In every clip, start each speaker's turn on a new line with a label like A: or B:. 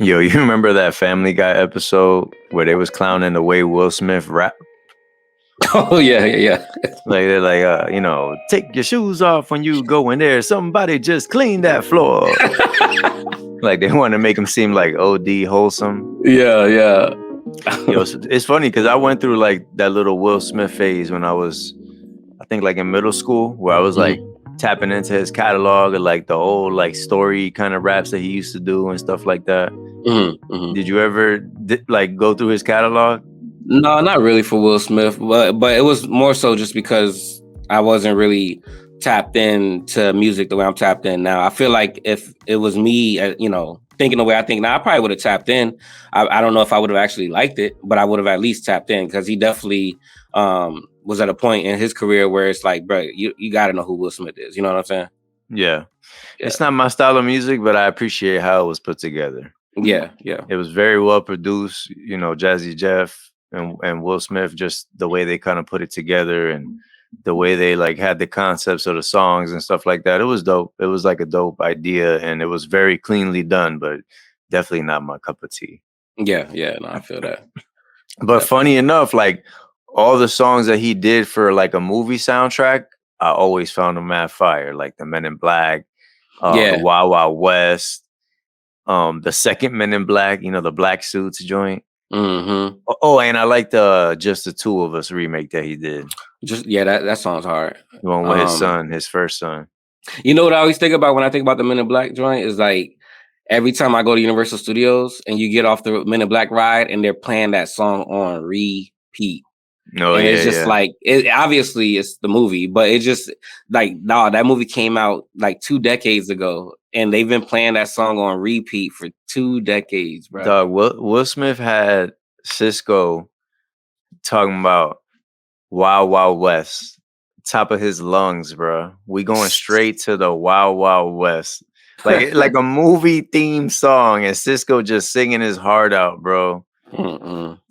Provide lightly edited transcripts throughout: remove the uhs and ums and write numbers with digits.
A: Yo, you remember that Family Guy episode where they was clowning the way Will Smith rap?
B: Oh yeah.
A: Like they're like, take your shoes off when you go in there. Somebody just clean that floor. Like they want to make him seem like OD wholesome.
B: Yeah.
A: Yo, it's funny because I went through like that little Will Smith phase when I was, I think like in middle school, where I was like tapping into his catalog of like the old like story kind of raps that he used to do and stuff like that. Did you ever like go through his catalog?
B: No, not really for Will Smith, but it was more so just because I wasn't really tapped into music the way I'm tapped in now. I feel like if it was me, thinking the way I think now, I probably would have tapped in. I don't know if I would have actually liked it, but I would have at least tapped in because he definitely was at a point in his career where it's like, bro, you got to know who Will Smith is. You know what I'm saying?
A: Yeah. It's not my style of music, but I appreciate how it was put together.
B: Yeah.
A: It was very well produced, Jazzy Jeff and Will Smith, just the way they kind of put it together and the way they like had the concepts of the songs and stuff like that. It was dope. It was like a dope idea and it was very cleanly done, but definitely not my cup of tea.
B: Yeah, no, I feel that.
A: But funny enough, like all the songs that he did for like a movie soundtrack, I always found them mad fire, like the Men in Black, the Wild Wild West, the second Men in Black, the black suits joint. Oh, and I like the Just the Two of Us remake that he did.
B: That song's hard.
A: The one with his son, his first son.
B: You know what I always think about when I think about the Men in Black joint is like every time I go to Universal Studios and you get off the Men in Black ride and they're playing that song on repeat.
A: No,
B: and it's just like obviously it's the movie, but it's just like that movie came out like 2 decades ago, and they've been playing that song on repeat for 2 decades, bro.
A: Dog, Will Smith had Cisco talking about Wild Wild West, top of his lungs, bro. We going straight to the Wild Wild West, like a movie theme song, and Cisco just singing his heart out, bro.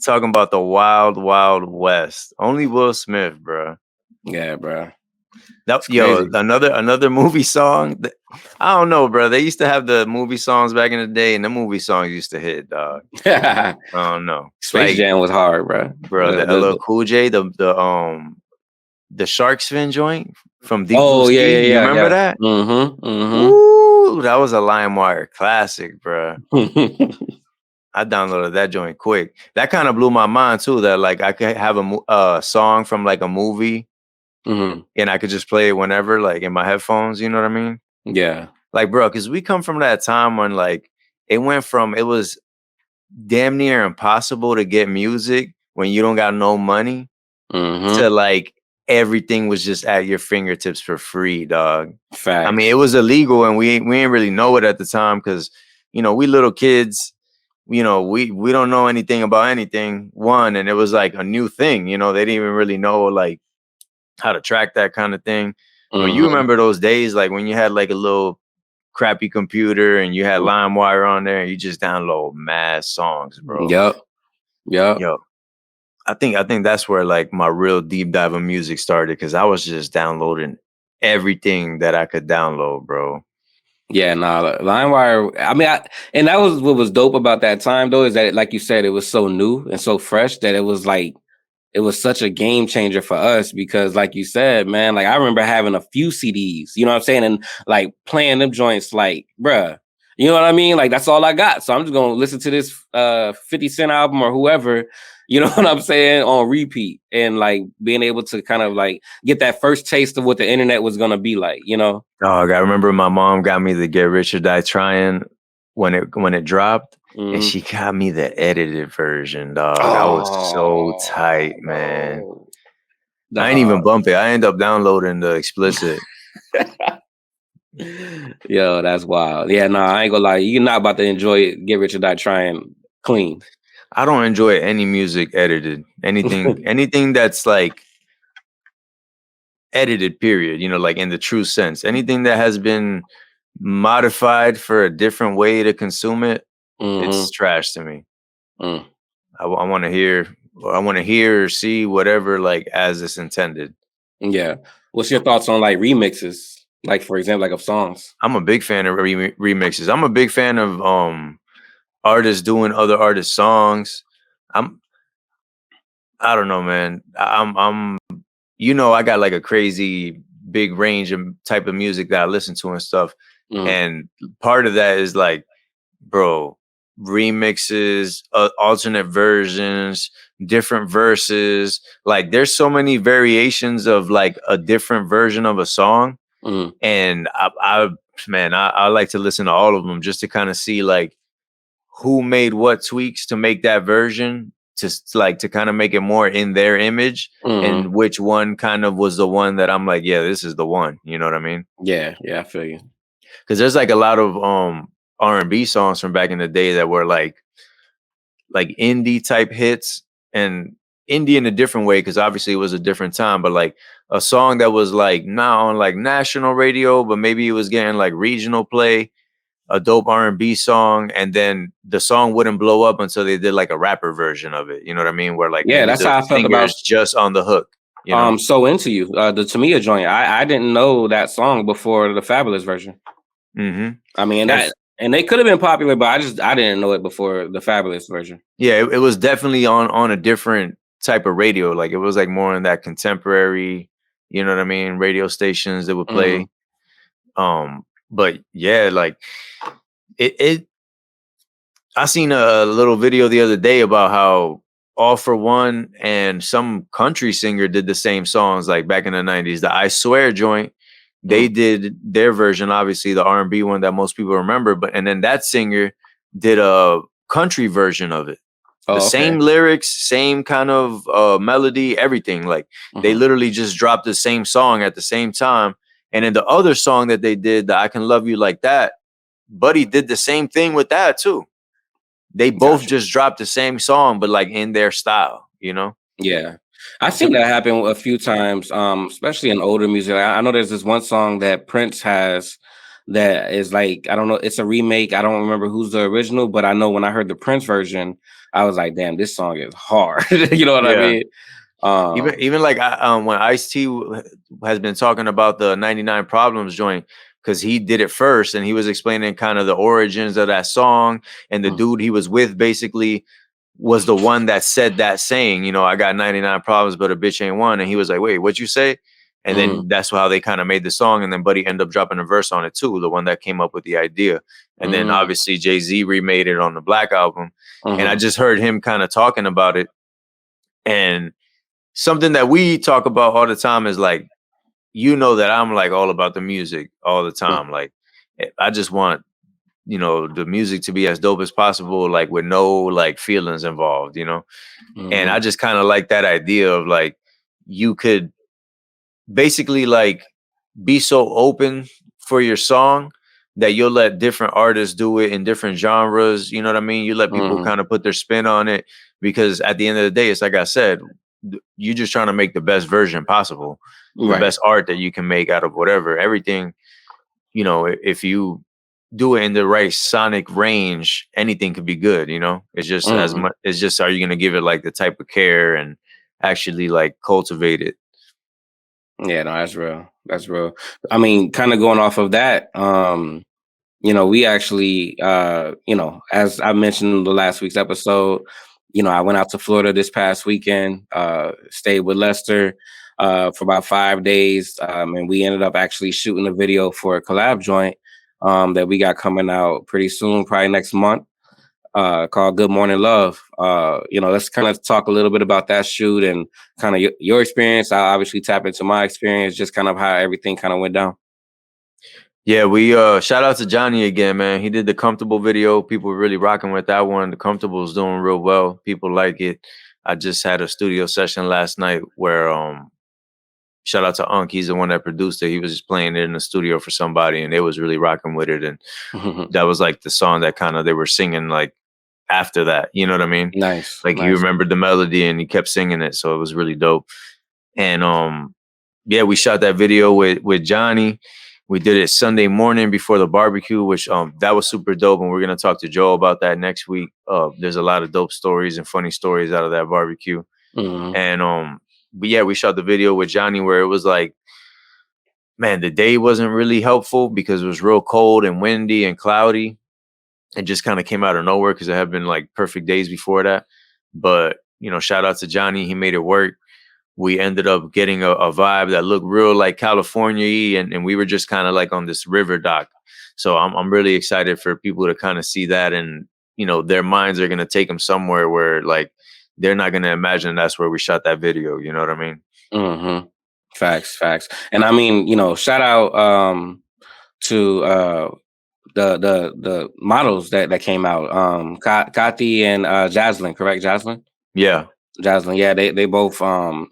A: Talking about the Wild Wild West. Only Will Smith, bro.
B: Yeah, bro.
A: Another movie song. I don't know, bro. They used to have the movie songs back in the day, and the movie songs used to hit, dog. I don't know.
B: Space Jam was hard, bro.
A: Bro, the LL Cool J, the shark fin joint from Deep
B: Blue Sea. Yeah.
A: You remember that? Ooh, that was a LimeWire classic, bro. I downloaded that joint quick. That kind of blew my mind too. That like I could have a song from like a movie, and I could just play it whenever, like in my headphones. You know what I mean?
B: Yeah.
A: Like, bro, because we come from that time when like it was damn near impossible to get music when you don't got no money. To like everything was just at your fingertips for free, dog.
B: Fact.
A: I mean, it was illegal, and we didn't really know it at the time because we little kids. We don't know anything about anything. And it was like a new thing. They didn't even really know like how to track that kind of thing. But you remember those days, like when you had like a little crappy computer and you had LimeWire on there, and you just download mad songs, bro.
B: Yep.
A: Yo, I think that's where like my real deep dive of music started, because I was just downloading everything that I could download, bro.
B: Yeah, LimeWire. I mean, and that was what was dope about that time, though, is that, like you said, it was so new and so fresh that it was like, it was such a game changer for us because, like you said, man, like I remember having a few CDs, you know what I'm saying? And like playing them joints like, bruh, you know what I mean? Like that's all I got. So I'm just going to listen to this 50 Cent album or whoever, you know what I'm saying, on repeat, and like being able to kind of like get that first taste of what the internet was going to be like, you know?
A: Dog, I remember my mom got me the Get Rich or Die Trying when it dropped, and she got me the edited version, dog. I was so tight, man. I ain't even bump it. I end up downloading the explicit.
B: Yo, that's wild. Yeah, I ain't gonna lie. You're not about to enjoy it. Get Rich or Die Trying clean.
A: I don't enjoy any music edited. Anything that's like edited, period, like in the true sense. Anything that has been modified for a different way to consume it, it's trash to me. I want to hear or see whatever like as it's intended.
B: Yeah. What's your thoughts on like remixes? Like, for example, like of songs?
A: I'm a big fan of remixes. I'm a big fan of artists doing other artists' songs. I'm I don't know, man. I'm I got like a crazy big range of type of music that I listen to and stuff.
B: Mm,
A: And part of that is like, bro, remixes, alternate versions, different verses. Like there's so many variations of like a different version of a song.
B: mm,
A: And I like to listen to all of them just to kind of see like who made what tweaks to make that version to kind of make it more in their image,
B: mm.
A: and which one kind of was the one that I'm like, yeah, this is the one. You know what I mean?
B: Yeah, yeah, I feel you.
A: Because there's like a lot of R&B songs from back in the day that were like indie type hits, and indie in a different way because obviously it was a different time, but like a song that was like not on like national radio, but maybe it was getting like regional play, a dope R&B song, and then the song wouldn't blow up until they did like a rapper version of it. You know what I mean? Where like
B: Yeah,
A: maybe
B: that's
A: the
B: how I felt
A: singer
B: about
A: is just on the hook, you know?
B: So Into You, the Tamia joint. I didn't know that song before the Fabulous version.
A: Mm-hmm.
B: I mean
A: And
B: and they could have been popular, but I didn't know it before the Fabulous version.
A: yeah, it was definitely on a different type of radio. Like it was like more in that contemporary, you know what I mean, radio stations that would
B: Hmm.
A: play. But yeah, like it I seen a little video the other day about how All for One and some country singer did the same songs like back in the 90s. The I Swear joint, they
B: Mm.
A: did their version, obviously the R&B one that most people remember, but and then that singer did a country version of it. The
B: Oh, okay.
A: same lyrics, same kind of melody, everything. Like they
B: Hmm.
A: literally just dropped the same song at the same time. And then the other song that they did, the I Can Love You Like That, Buddy did the same thing with that too. They both
B: Gotcha.
A: just dropped the same song, but like in their style, you know?
B: Yeah, I've seen
A: So
B: that happen a few times, especially in older music. I know there's this one song that Prince has that is like I don't know, it's a remake. I don't remember who's the original, but I know when I heard the Prince version, I was like, "Damn, this song is hard." You know what I
A: yeah,
B: mean?
A: even
B: Um,
A: even like when Ice T has been talking about the 99 Problems joint, because he did it first and he was explaining kind of the origins of that song, and the
B: mm,
A: dude he was with basically was the one that said that saying, I got 99 problems, but a bitch ain't one. And he was like, wait, what'd you say? And
B: mhm,
A: then that's how they kind of made the song. And then Buddy ended up dropping a verse on it too, the one that came up with the idea. And then
B: mm,
A: obviously Jay-Z remade it on the Black album. And I
B: mhm,
A: just heard him kind of talking about it. And something that we talk about all the time is like, that I'm like all about the music all the
B: mm,
A: time. Like, I just want the music to be as dope as possible, like with no like feelings involved. And
B: mhm,
A: I just kind of like that idea of like you could basically like be so open for your song that you'll let different artists do it in different genres. You know what I mean? You let people
B: mhm.
A: kind of put their spin on it, because at the end of the day, it's like I said, you're just trying to make the best version possible, the
B: Right.
A: best art that you can make out of whatever, everything. If you do it in the right sonic range, anything could be good. It's just as
B: Mhm.
A: much. It's just, are you going to give it like the type of care and actually like cultivate it?
B: Yeah, no, that's real. That's real. I mean, kind of going off of that, we actually, as I mentioned in the last week's episode, I went out to Florida this past weekend, stayed with Lester for about 5 days, and we ended up actually shooting a video for a collab joint that we got coming out pretty soon, probably next month, called Good Morning Love. Let's kind of talk a little bit about that shoot and kind of your experience. I obviously tap into my experience, just kind of how everything kind of went down.
A: Yeah, we shout out to Johnny again, man. He did the comfortable video. People were really rocking with that one. The comfortable is doing real well. People like it. I just had a studio session last night where shout out to Unk. He's the one that produced it. He was just playing it in the studio for somebody, and they was really rocking with it. And that was like the song that kind of they were singing like after that. You know what I mean?
B: Nice,
A: Like he
B: nice.
A: remembered the melody and he kept singing it, so it was really dope. And yeah, we shot that video with Johnny. We did it Sunday morning before the barbecue, which that was super dope. And we're gonna talk to Joe about that next week. There's a lot of dope stories and funny stories out of that barbecue.
B: Hmm.
A: And but yeah, we shot the video with Johnny where it was like, man, the day wasn't really helpful because it was real cold and windy and cloudy. It just kind of came out of nowhere because it had been like perfect days before that. But shout out to Johnny, he made it work. We ended up getting a vibe that looked real like California-y, and we were just kind of like on this river dock. So I'm really excited for people to kind of see that, and their minds are gonna take them somewhere where like they're not gonna imagine that's where we shot that video. You know what I mean?
B: Mm-hmm. Facts, facts. And I mean, shout out to the models that came out. Kathy and Jaslyn, correct?
A: Yeah.
B: Jaslyn, yeah, they both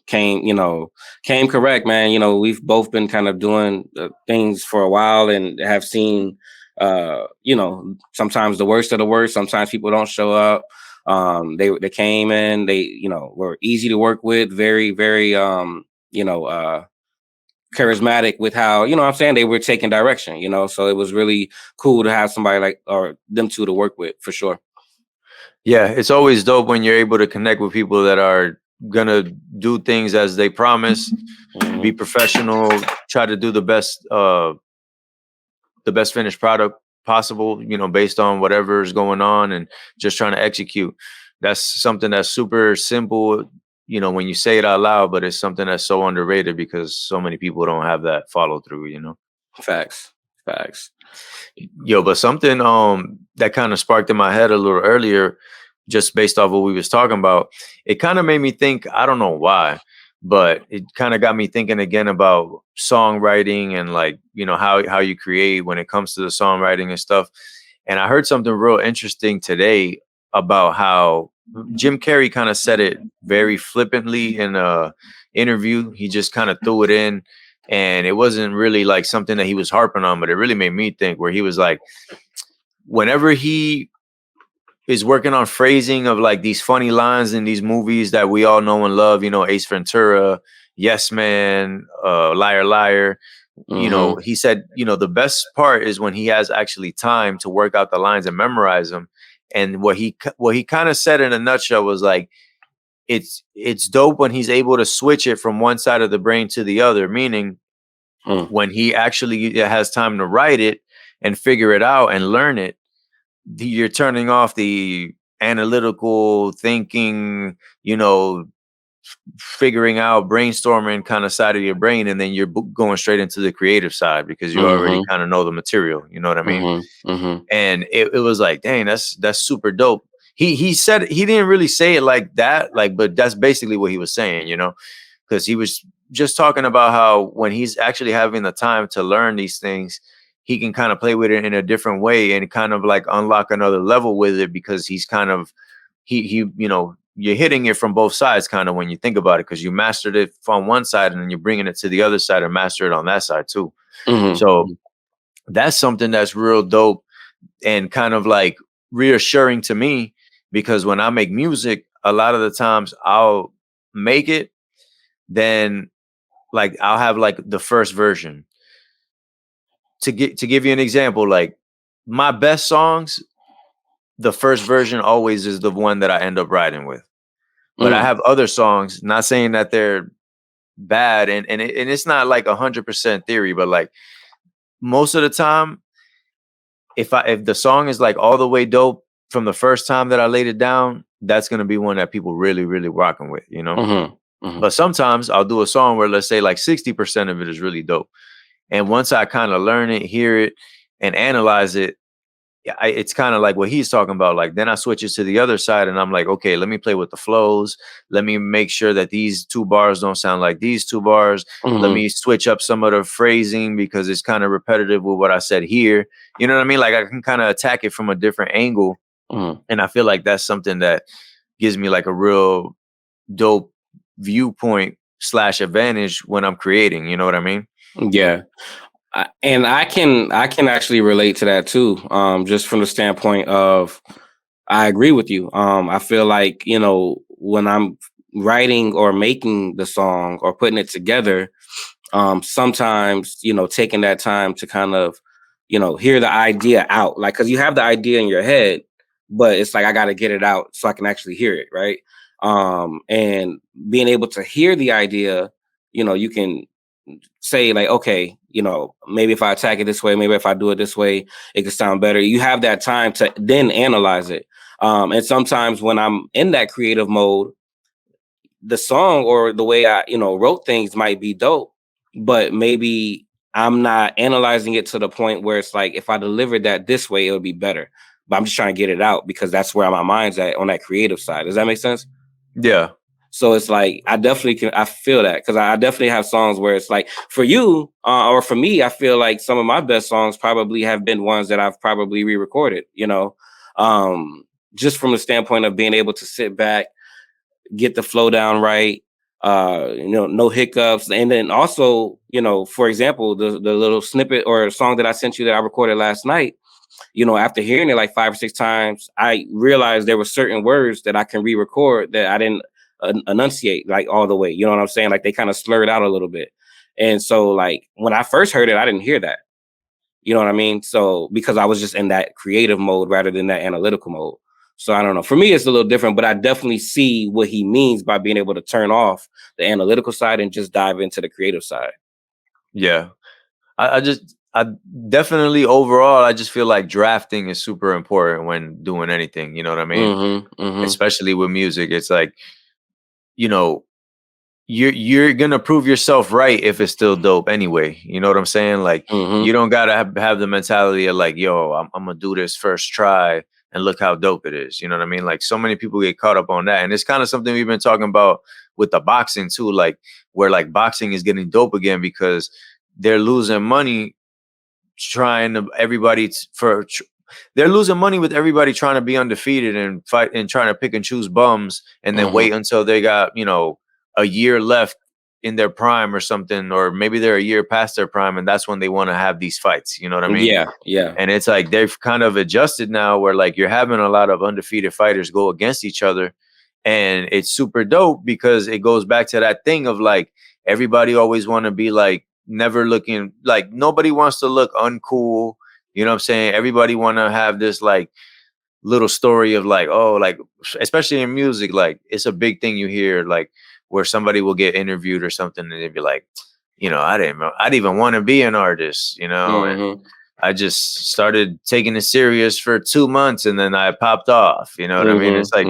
B: came correct, man. We've both been kind of doing things for a while and have seen sometimes the worst of the worst. Sometimes people don't show up. They came in, they were easy to work with, very, very charismatic with how, what I'm saying, they were taking direction, so it was really cool to have somebody like or them two to work with for sure.
A: Yeah, it's always dope when you're able to connect with people that are gonna do things as they promise, be
B: Mhm.
A: professional, try to do the best finished product possible, based on whatever's going on, and just trying to execute. That's something that's super simple, when you say it out loud, but it's something that's so underrated because so many people don't have that follow through.
B: Facts, facts.
A: Yo, but something that kind of sparked in my head a little earlier, just based off what we was talking about, it kind of made me think, I don't know why, but it kind of got me thinking again about songwriting and like, how you create when it comes to the songwriting and stuff. And I heard something real interesting today about how Jim Carrey kind of said it very flippantly in a interview. He just kind of threw it in, and it wasn't really like something that he was harping on, but it really made me think, where he was like, whenever he is working on phrasing of like these funny lines in these movies that we all know and love, Ace Ventura, Yes Man, Liar Liar,
B: Mm-hmm.
A: he said, the best part is when he has actually time to work out the lines and memorize them. And what he kind of said in a nutshell was like, it's dope when he's able to switch it from one side of the brain to the other, meaning
B: Mm.
A: when he actually has time to write it and figure it out and learn it, you're turning off the analytical thinking, figuring out, brainstorming kind of side of your brain, and then you're going straight into the creative side because you already
B: Mm-hmm.
A: kind of know the material. You know what I mean?
B: Mm-hmm. Mm-hmm.
A: And it was like, dang, that's super dope. He said, he didn't really say it like that, like, but that's basically what he was saying, because he was just talking about how when he's actually having the time to learn these things, he can kind of play with it in a different way and kind of like unlock another level with it, because he's kind of you're hitting it from both sides kind of when you think about it, because you mastered it from one side and then you're bringing it to the other side and master it on that side too. So
B: Mm-hmm.
A: that's something that's real dope and kind of like reassuring to me, because when I make music, a lot of the times I'll make it, then like I'll have like the first version. To give you an example, like my best songs, the first version always is the one that I end up writing with. But I
B: Mm.
A: have other songs, not saying that they're bad, and it's not like 100% theory, but like most of the time, if the song is like all the way dope from the first time that I laid it down, that's gonna be one that people really, really rocking with.
B: Mm-hmm. Mm-hmm.
A: But sometimes I'll do a song where, let's say, like 60% of it is really dope. And once I kind of learn it, hear it, and analyze it, it's kind of like what he's talking about. Like then I switch it to the other side, and I'm like, okay, let me play with the flows. Let me make sure that these two bars don't sound like these two bars. Let
B: Mm-hmm.
A: me switch up some of the phrasing because it's kind of repetitive with what I said here. You know what I mean? Like I can kind of attack it from a different angle,
B: Mm-hmm.
A: and I feel like that's something that gives me like a real dope viewpoint slash advantage when I'm creating. You know what I mean?
B: Yeah. And I can actually relate to that too. Just from the standpoint of I agree with you. I feel like, when I'm writing or making the song or putting it together, sometimes, taking that time to kind of, hear the idea out. Like, cause you have the idea in your head, but it's like I gotta get it out so I can actually hear it, right? And being able to hear the idea, you can say like, okay, maybe if I attack it this way, maybe if I do it this way, it could sound better. You have that time to then analyze it. And sometimes when I'm in that creative mode, the song or the way I, wrote things might be dope, but maybe I'm not analyzing it to the point where it's like, if I delivered that this way, it would be better. But I'm just trying to get it out because that's where my mind's at on that creative side. Does that make sense?
A: Yeah.
B: So it's like I definitely can. I feel that because I definitely have songs where it's like for you or for me, I feel like some of my best songs probably have been ones that I've probably re-recorded. Um, just from the standpoint of being able to sit back, get the flow down right, no hiccups, and then also, for example, the little snippet or song that I sent you that I recorded last night. After hearing it like 5 or 6 times, I realized there were certain words that I can re-record that I didn't enunciate like all the way. You know what I'm saying? Like they kind of slurred out a little bit. And so like when I first heard it, I didn't hear that. You know what I mean? So because I was just in that creative mode rather than that analytical mode. So I don't know. For me, it's a little different, but I definitely see what he means by being able to turn off the analytical side and just dive into the creative side.
A: Yeah. I definitely overall, I just feel like drafting is super important when doing anything. You know what I mean? Especially with music. It's like, you know, you're gonna prove yourself right if it's still dope anyway. You know what I'm saying? Like you don't gotta have the mentality of like, yo, I'm gonna do this first try and look how dope it is. You know what I mean? Like so many people get caught up on that, and it's kind of something we've been talking about with the boxing too, like where like boxing is getting dope again because they're losing money trying to they're losing money with everybody trying to be undefeated and fight and trying to pick and choose bums and then wait until they got, a year left in their prime or something, or maybe they're a year past their prime and that's when they want to have these fights. You know what I mean?
B: Yeah.
A: And it's like they've kind of adjusted now where like you're having a lot of undefeated fighters go against each other. And it's super dope because it goes back to that thing of like everybody always want to be like never looking like nobody wants to look uncool. You know what I'm saying? Everybody want to have this like little story of like, oh, like especially in music, like it's a big thing you hear like where somebody will get interviewed or something and they'd be like, I'd even want to be an artist, and I just started taking it serious for 2 months and then I popped off. You know what I mean? It's like,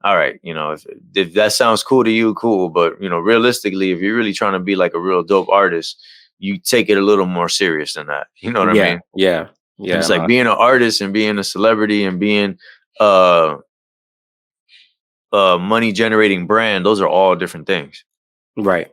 A: all right, if that sounds cool to you, cool. But, realistically, if you're really trying to be like a real dope artist, you take it a little more serious than that. You know what I mean?
B: Yeah.
A: And it's like being an artist and being a celebrity and being a money generating brand. Those are all different things.
B: Right.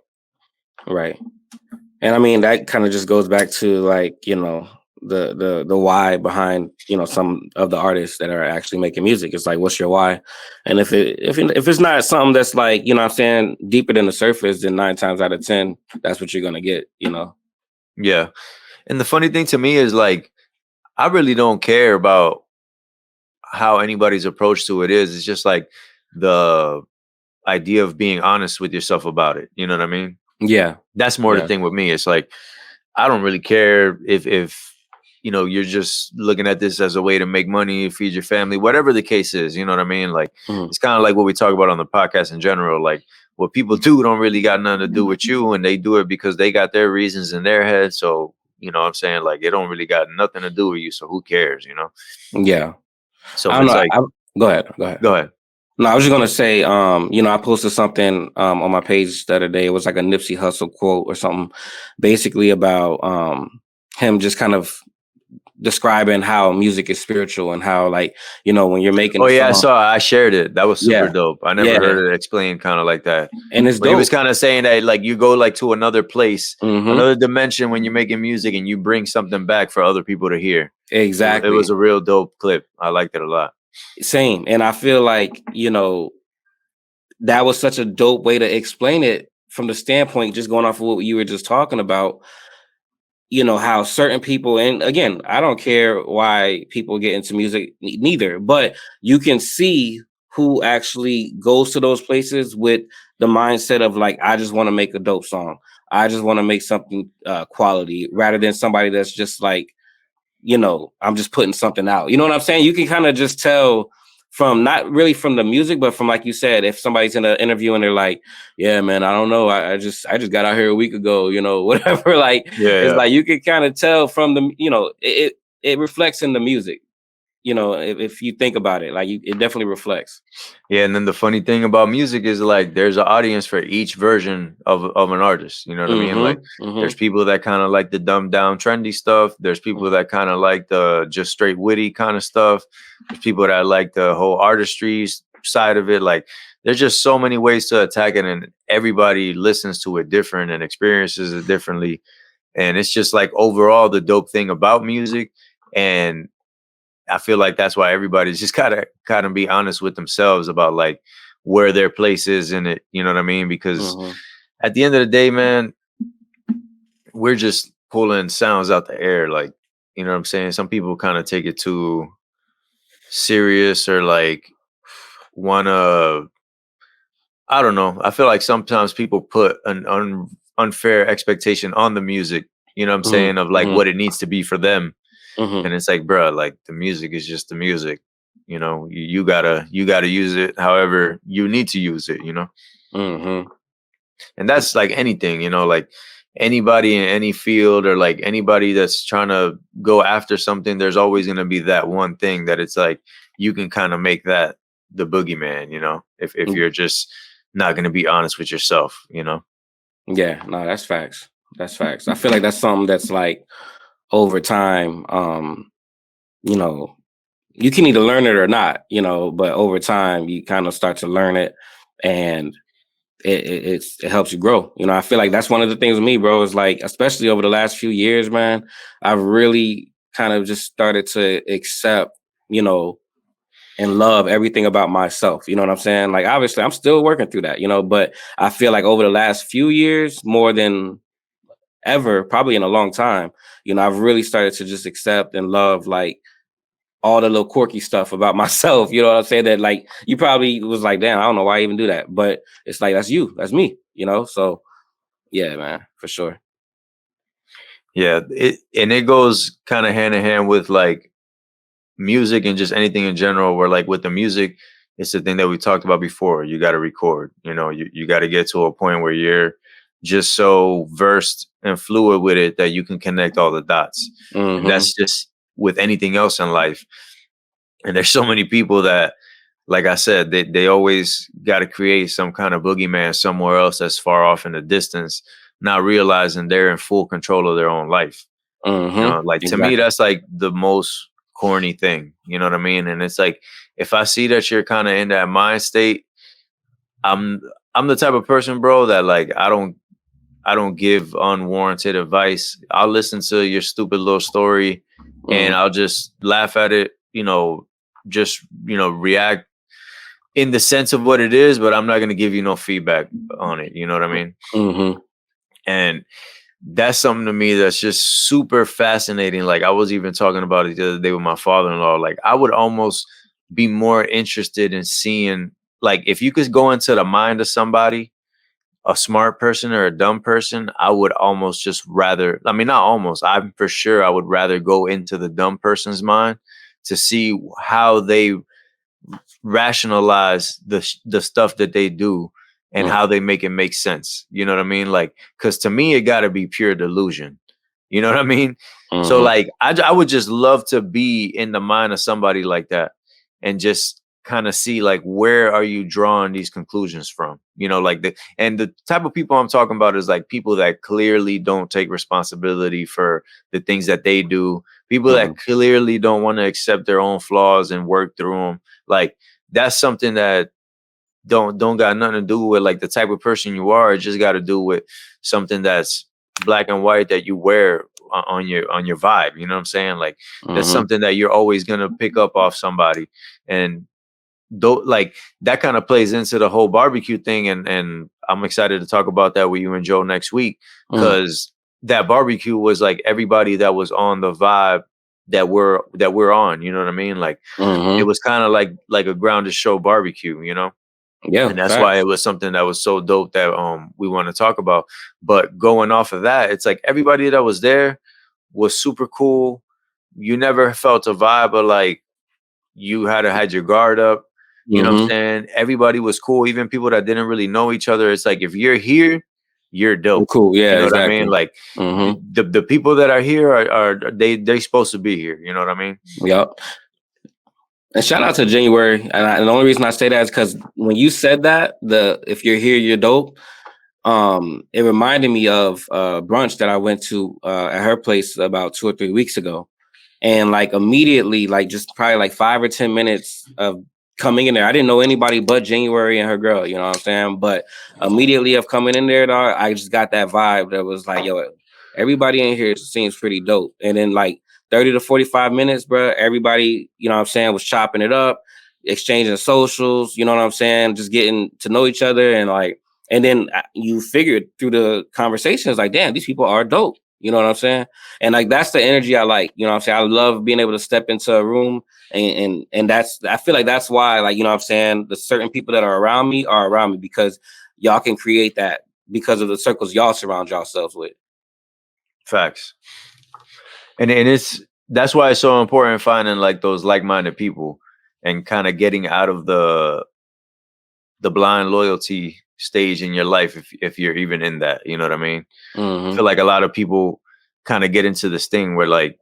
B: And I mean, that kind of just goes back to like, the why behind, some of the artists that are actually making music. It's like, what's your why? And if it's not something that's like, I'm saying deeper than the surface, then 9 times out of 10, that's what you're going to get,
A: Yeah. And the funny thing to me is like, I really don't care about how anybody's approach to it is. It's just like the idea of being honest with yourself about it. You know what I mean?
B: Yeah.
A: That's more the thing with me. It's like, I don't really care if you're just looking at this as a way to make money, feed your family, whatever the case is. You know what I mean? Like, it's kind of like what we talk about on the podcast in general. Like, what people do don't really got nothing to do with you, and they do it because they got their reasons in their head. So, you know what I'm saying? Like, it don't really got nothing to do with you. So who cares,
B: Yeah.
A: So
B: I don't
A: it's
B: know.
A: like,
B: Go ahead.
A: Go ahead.
B: No, I was just gonna say, I posted something on my page the other day. It was like a Nipsey Hussle quote or something, basically about him just kind of describing how music is spiritual and how like, when you're making
A: Oh yeah,
B: song,
A: I shared it. That was super dope. I never heard it explained kind of like that.
B: And it's
A: but
B: dope.
A: He was kind of saying that like you go like to another place, another dimension when you're making music and you bring something back for other people to hear.
B: Exactly.
A: It was a real dope clip. I liked it a lot.
B: Same. And I feel like, that was such a dope way to explain it from the standpoint, just going off of what you were just talking about, how certain people, and again, I don't care why people get into music neither, but you can see who actually goes to those places with the mindset of like, I just want to make a dope song. I just want to make something quality rather than somebody that's just like, I'm just putting something out. You know what I'm saying? You can kind of just tell from not really from the music, but from like you said, if somebody's in an interview and they're like, "Yeah, man, I don't know, I just got out here a week ago," whatever. Like
A: Yeah,
B: it's
A: yeah.
B: like you can kind of tell from the, it reflects in the music. If you think about it, it definitely reflects.
A: Yeah, and then the funny thing about music is like there's an audience for each version of an artist. You know what I mean? Like
B: Mm-hmm.
A: there's
B: Mm-hmm.
A: people that kind of like the dumbed down trendy stuff. There's people that kind of like the just straight witty kind of stuff. There's people that like the whole artistry side of it. Like there's just so many ways to attack it, and everybody listens to it different and experiences it differently. And it's just like overall the dope thing about music. And I feel like that's why everybody's just gotta be honest with themselves about like where their place is in it. You know what I mean? Because
B: Mm-hmm.
A: at the end of the day, man, we're just pulling sounds out the air. Like, you know what I'm saying? Some people kind of take it too serious or like wanna I don't know. I feel like sometimes people put an unfair expectation on the music, you know what I'm saying, of like
B: Mm-hmm.
A: what it needs to be for them.
B: Mm-hmm.
A: And it's like, bruh, like the music is just the music. You know, you gotta use it however you need to use it, you know?
B: Mm-hmm.
A: And that's like anything, you know, like anybody in any field or like anybody that's trying to go after something, there's always gonna be that one thing that it's like you can kind of make that the boogeyman, you know, if you're just not gonna be honest with yourself, you know?
B: Yeah, no, that's facts. That's facts. I feel like that's something that's like over time, you know, you can either learn it or not, but over time you kind of start to learn it, and it helps you grow. I feel like that's one of the things with me, bro, is like, especially over the last few years, man, I've really kind of just started to accept, you know, and love everything about myself. You know what I'm saying? Like, obviously, I'm still working through that, but I feel like over the last few years, more than ever, probably in a long time, I've really started to just accept and love like all the little quirky stuff about myself. You know what I'm saying? That like you probably was like, damn, I don't know why I even do that. But it's like that's you, that's me. So yeah, man, for sure.
A: Yeah, it goes kind of hand in hand with like music and just anything in general where like with the music it's the thing that we talked about before. You got to record, you know, you got to get to a point where you're just so versed and fluid with it that you can connect all the dots. And
B: Mm-hmm.
A: that's just with anything else in life. And there's so many people that, like I said, they always got to create some kind of boogeyman somewhere else that's far off in the distance, not realizing they're in full control of their own life. You
B: Mm-hmm.
A: know, like to me,
B: Exactly.
A: that's like the most corny thing. You know what I mean? And it's like if I see that you're kind of in that mind state, I'm I'm the type of person, bro, that like I don't give unwarranted advice. I'll listen to your stupid little story and
B: Mm-hmm.
A: I'll just laugh at it, just react in the sense of what it is, but I'm not gonna give you no feedback on it. You know what I mean?
B: Mm-hmm.
A: And that's something to me that's just super fascinating. Like I was even talking about it the other day with my father-in-law. Like I would almost be more interested in seeing like if you could go into the mind of somebody, a smart person or a dumb person, I would almost just rather, I mean, not almost, I'm for sure I would rather go into the dumb person's mind to see how they rationalize the stuff that they do and how they make it make sense. You know what I mean? Like, because to me, it got to be pure delusion. You know what I mean? So,
B: Mm-hmm.
A: like, I would just love to be in the mind of somebody like that and just kind of see like where are you drawing these conclusions from, like the type of people I'm talking about is like people that clearly don't take responsibility for the things that they do, people
B: Mm-hmm.
A: that clearly don't want to accept their own flaws and work through them. Like that's something that don't got nothing to do with like the type of person you are. It just got to do with something that's black and white that you wear on your vibe. You know what I'm saying? Like that's
B: Mm-hmm.
A: something that you're always gonna pick up off somebody, and though like that kind of plays into the whole barbecue thing. And I'm excited to talk about that with you and Joe next week
B: Mm-hmm.
A: because that barbecue was like everybody that was on the vibe that we're on. You know what I mean? Like it
B: Mm-hmm.
A: was kind of like a grounded show barbecue.
B: Yeah,
A: And that's why it
B: facts.
A: was something that was so dope that we want to talk about. But going off of that, it's like everybody that was there was super cool. You never felt a vibe of like you had to had your guard up. You know what I'm
B: Mm-hmm.
A: saying? Everybody was cool, even people that didn't really know each other. It's like if you're here, you're dope.
B: Cool.
A: You
B: Yeah,
A: know what I mean?
B: exactly.
A: Like
B: Mm-hmm.
A: the people that are here are they supposed to be here. You know what I mean?
B: Yep. And shout out to January. And the only reason I say that is because when you said that, the if you're here, you're dope. It reminded me of brunch that I went to at her place about 2 or 3 weeks ago. And like immediately, like just probably like 5 or 10 minutes of coming in there, I didn't know anybody but January and her girl, you know what I'm saying? But immediately of coming in there, dog, I just got that vibe that was like, yo, everybody in here seems pretty dope. And then like 30 to 45 minutes, bro, everybody, you know what I'm saying, was chopping it up, exchanging socials, you know what I'm saying, just getting to know each other. And like, and then you figured through the conversations, like, damn, these people are dope. You know what I'm saying? And like that's the energy I like. You know what I'm saying? I love being able to step into a room and that's I feel like that's why, like, you know what I'm saying, the certain people that are around me because y'all can create that because of the circles y'all surround yourselves with.
A: Facts. And it's that's why it's so important finding like those like-minded people and kind of getting out of the blind loyalty stage in your life if you're even in that, you know what I mean? I
B: Mm-hmm.
A: feel like a lot of people kind of get into this thing where like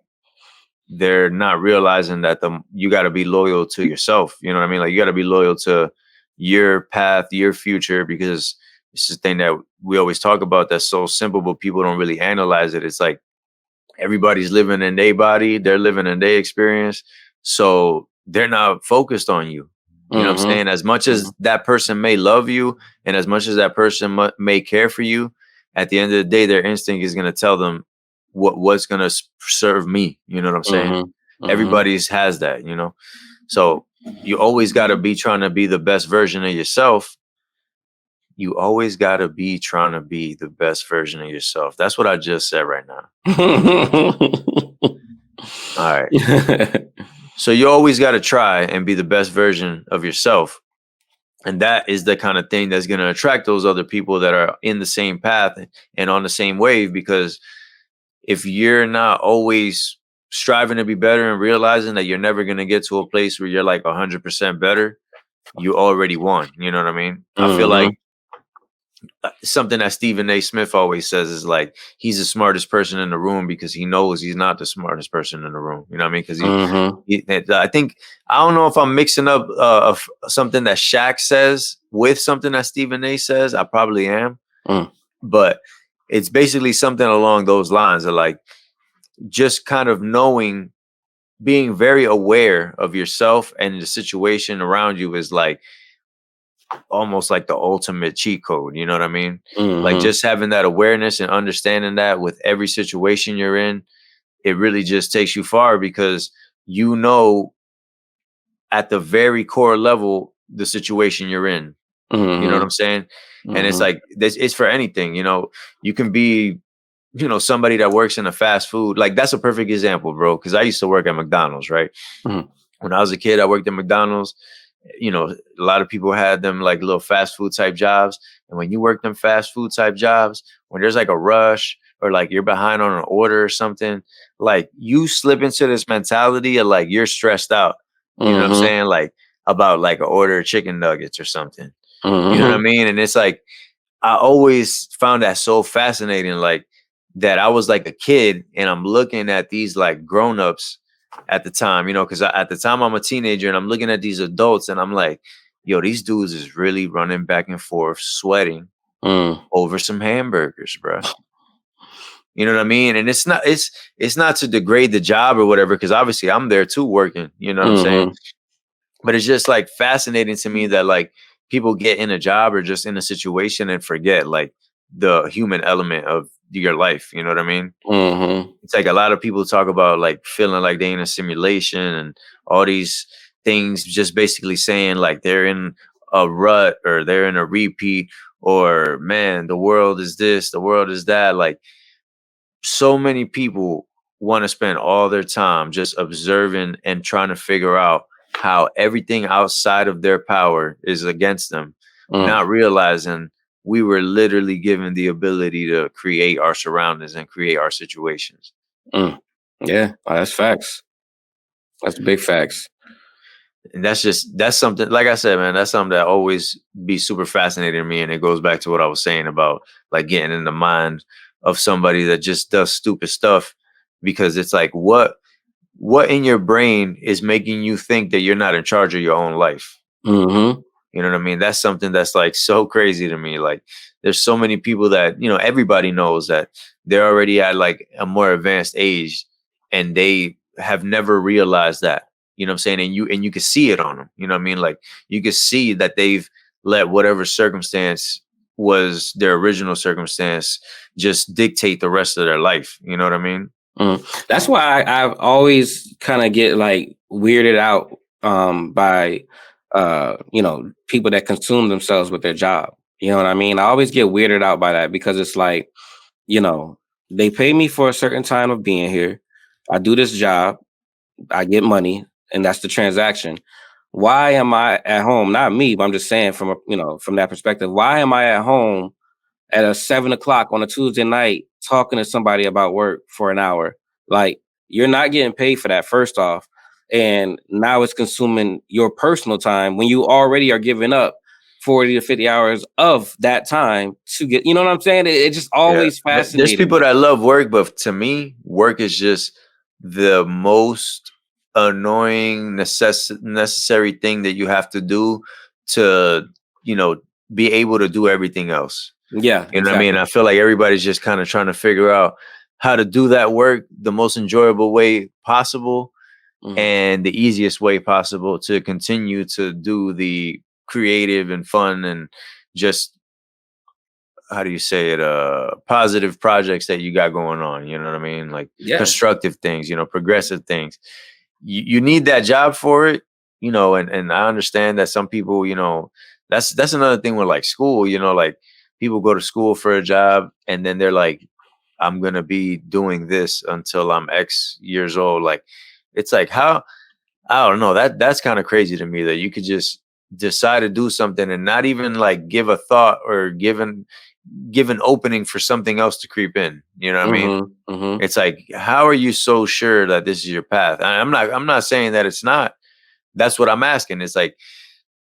A: they're not realizing that you got to be loyal to yourself, you know what I mean? Like you got to be loyal to your path, your future, because it's the thing that we always talk about that's so simple but people don't really analyze it. It's like everybody's living in their body, they're living in their experience. So they're not focused on you. You know what I'm
B: Mm-hmm.
A: saying? As much
B: Mm-hmm.
A: as that person may love you and as much as that person may care for you, at the end of the day, their instinct is going to tell them what's going to serve me. You know what I'm saying?
B: Mm-hmm. Mm-hmm.
A: Everybody's has that, you know? So you always got to be trying to be the best version of yourself. You always got to be trying to be the best version of yourself. That's what I just said right now. All right. So you always got to try and be the best version of yourself. And that is the kind of thing that's going to attract those other people that are in the same path and on the same wave. Because if you're not always striving to be better and realizing that you're never going to get to a place where you're like 100% better, you already won. You know what I mean? I feel
B: Mm-hmm.
A: like something that Stephen A. Smith always says is like he's the smartest person in the room because he knows he's not the smartest person in the room. You know what I mean? Because
B: Mm-hmm.
A: I think I don't know if I'm mixing up something that Shaq says with something that Stephen A. says. I probably am,
B: Mm.
A: but it's basically something along those lines of like just kind of knowing, being very aware of yourself and the situation around you is like almost like the ultimate cheat code. You know what I mean? Like
B: Mm-hmm.
A: just having that awareness and understanding that with every situation you're in, it really just takes you far because you know at the very core level the situation you're in. You know what
B: Mm-hmm.
A: I'm saying? And it's
B: Mm-hmm.
A: like this it's for anything, you know. You can be, you know, somebody that works in a fast food. Like that's a perfect example, bro. Cause I used to work at McDonald's, right?
B: Mm-hmm.
A: When I was a kid, I worked at McDonald's. You know, a lot of people had them like little fast food type jobs. And when you work them fast food type jobs, when there's like a rush or like you're behind on an order or something, like you slip into this mentality of like you're stressed out. You know what I'm
B: Mm-hmm.
A: saying? Like about like an order of chicken nuggets or something. You know what I
B: Mm-hmm.
A: mean? And it's like I always found that so fascinating, like that I was like a kid and I'm looking at these like grown-ups at the time, you know, because at the time I'm a teenager and I'm looking at these adults and I'm like, yo, these dudes is really running back and forth, sweating
B: Mm.
A: over some hamburgers, bro. You know what I mean? And it's not to degrade the job or whatever, because obviously I'm there too working, you know what I'm saying?
B: Mm-hmm.
A: But it's just like fascinating to me that like people get in a job or just in a situation and forget like the human element of your life. You know what I mean?
B: Mm-hmm.
A: It's like a lot of people talk about like feeling like they in a simulation and all these things, just basically saying like they're in a rut or they're in a repeat or man, the world is this, the world is that. Like so many people want to spend all their time just observing and trying to figure out how everything outside of their power is against them,
B: Mm.
A: not realizing we were literally given the ability to create our surroundings and create our situations.
B: Mm. Yeah, that's facts. That's big facts.
A: And that's something, like I said, man, that's something that always be super fascinating to me. And it goes back to what I was saying about like getting in the mind of somebody that just does stupid stuff, because it's like what in your brain is making you think that you're not in charge of your own life?
B: Mm-hmm.
A: You know what I mean? That's something that's like so crazy to me. Like there's so many people that, everybody knows that they're already at like a more advanced age and they have never realized that. You know what I'm saying? And you can see it on them. You know what I mean? Like you can see that they've let whatever circumstance was their original circumstance just dictate the rest of their life. You know what I mean?
B: That's why I've always kind of get like weirded out by people that consume themselves with their job. You know what I mean? I always get weirded out by that because it's like, you know, they pay me for a certain time of being here. I do this job, I get money, and that's the transaction. Why am I at home? Not me, but I'm just saying from that perspective. Why am I at home at a 7 o'clock on a Tuesday night talking to somebody about work for an hour? Like, you're not getting paid for that, first off. And now it's consuming your personal time when you already are giving up 40 to 50 hours of that time to get, you know what I'm saying? It just
A: Yeah.
B: always
A: There's
B: fascinated
A: people
B: me.
A: that love work, but to me, work is just the most annoying necessary thing that you have to do to, you know, be able to do everything else.
B: Yeah,
A: You know what I mean?
B: exactly.
A: I feel like everybody's just kind of trying to figure out how to do that work the most enjoyable way possible
B: Mhm.
A: and the easiest way possible to continue to do the creative and fun and just, how do you say it, positive projects that you got going on, you know what I mean? Like
B: Yeah.
A: constructive things, progressive things. You need that job for it, and I understand that some people, that's another thing with like school, like people go to school for a job and then they're like, I'm gonna be doing this until I'm X years old. Like it's like, how, I don't know, that's kind of crazy to me that you could just decide to do something and not even like give a thought or give an opening for something else to creep in. You know what I mean?
B: Mhm. Mhm.
A: It's like, how are you so sure that this is your path? I'm not saying that it's not. That's what I'm asking. It's like,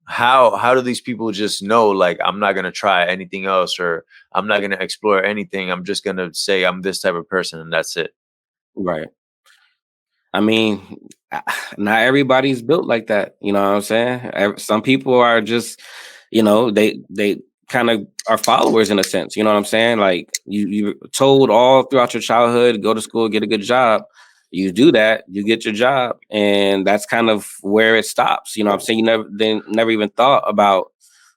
A: how do these people just know, like, I'm not gonna try anything else, or I'm not gonna explore anything. I'm just gonna say I'm this type of person and that's it.
B: Right. I mean, not everybody's built like that. You know what I'm saying? Some people are just, they kind of are followers in a sense. You know what I'm saying? Like you told all throughout your childhood, go to school, get a good job. You do that, you get your job, and that's kind of where it stops. You know what I'm saying? You never even thought about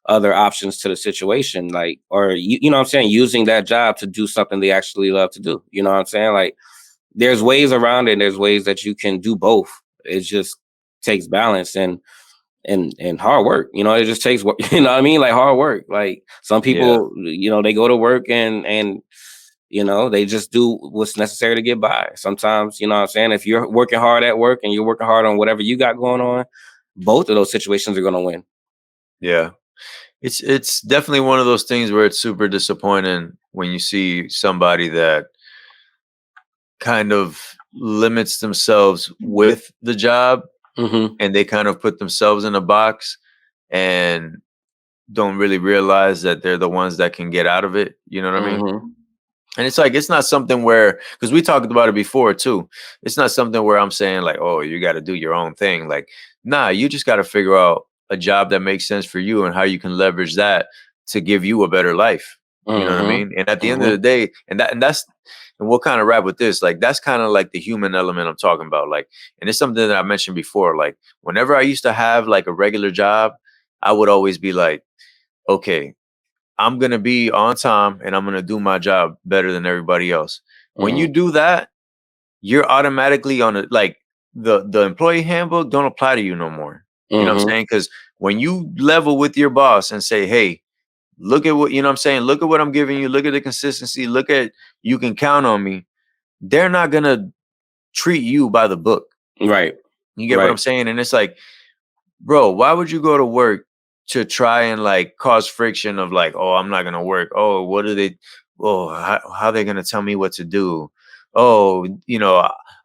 B: other options to the situation, like, or you know what I'm saying, using that job to do something they actually love to do. You know what I'm saying? Like, there's ways around it and there's ways that you can do both. It just takes balance and hard work. It just takes work. You know what I mean? Like, hard work. Like, some
A: Yeah,
B: people, they go to work and they just do what's necessary to get by. Sometimes, you know what I'm saying, if you're working hard at work and you're working hard on whatever you got going on, both of those situations are going to win.
A: yeah. It's definitely one of those things where it's super disappointing when you see somebody that kind of limits themselves with the job
B: Hmm.
A: and they kind of put themselves in a box and don't really realize that they're the ones that can get out of it. You know what I mean?
B: Hmm.
A: And it's like, it's not something where, because we talked about it before too. It's not something where I'm saying like, oh, you got to do your own thing. Like, nah, you just got to figure out a job that makes sense for you and how you can leverage that to give you a better life. You know what I
B: Hmm.
A: mean? And at the end of the
B: Hmm.
A: day, and we'll kind of wrap with this. Like, that's kind of like the human element I'm talking about. Like, and it's something that I mentioned before. Like, whenever I used to have like a regular job, I would always be like, okay, I'm gonna be on time and I'm gonna do my job better than everybody else. When you
B: Hmm.
A: do that, you're automatically on it. Like the employee handbook don't apply to you no more. You know what I'm
B: Hmm.
A: saying? Because when you level with your boss and say, "Hey, look at what," you know what I'm saying, look at what I'm giving you. Look at the consistency. Look at, you can count on me. They're not gonna treat you by the book.
B: Right.
A: You get what I'm
B: Right.
A: saying? And it's like, bro, why would you go to work to try and like cause friction of like, oh, I'm not gonna work. Oh, what are they? Oh, how they gonna tell me what to do? oh,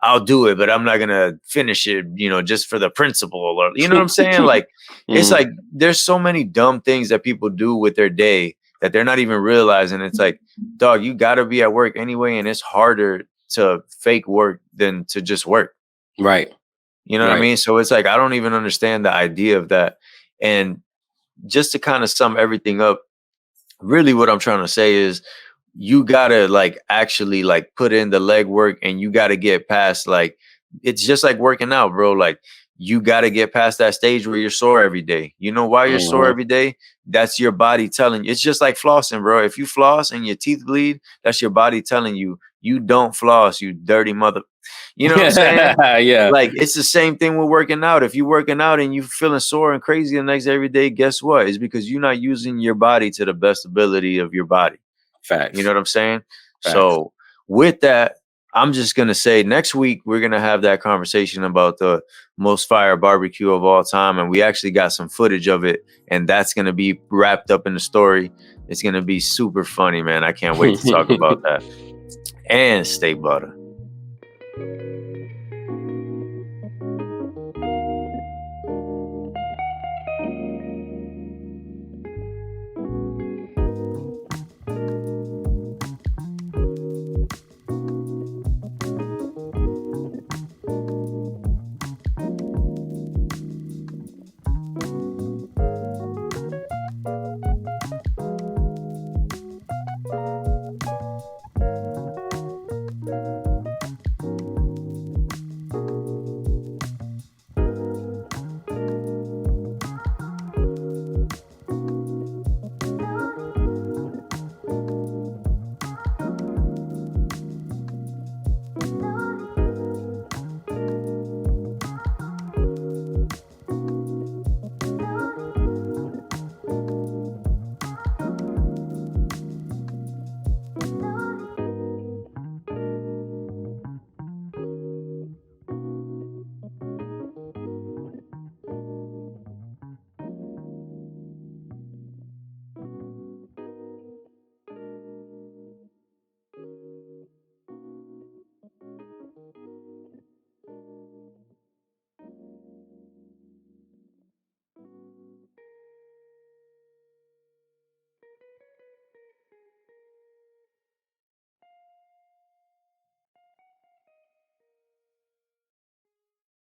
A: I'll do it, but I'm not gonna finish it, just for the principle, or you know what I'm saying? Like, it's
B: Mm,
A: like there's so many dumb things that people do with their day that they're not even realizing. It's like, dog, you gotta be at work anyway, and it's harder to fake work than to just work.
B: right,
A: You know what I
B: right.
A: mean? So it's like I don't even understand the idea of that. And just to kind of sum everything up, really what I'm trying to say is you gotta like actually like put in the legwork, and you gotta get past, like, it's just like working out, bro. Like, you gotta get past that stage where you're sore every day. You know why you're sore
B: Mhm.
A: every day? That's your body telling you. It's just like flossing, bro. If you floss and your teeth bleed, that's your body telling you you don't floss, you dirty mother. You know what I'm saying?
B: Yeah,
A: Like, it's the same thing with working out. If you're working out and you feeling sore and crazy the next every day, guess what? It's because you're not using your body to the best ability of your body. You know
B: facts,
A: what I'm saying?
B: facts.
A: So with that, I'm just gonna say next week we're gonna have that conversation about the most fire barbecue of all time, and we actually got some footage of it, and that's gonna be wrapped up in the story. It's gonna be super funny, man. I can't wait to talk about that. And stay butter.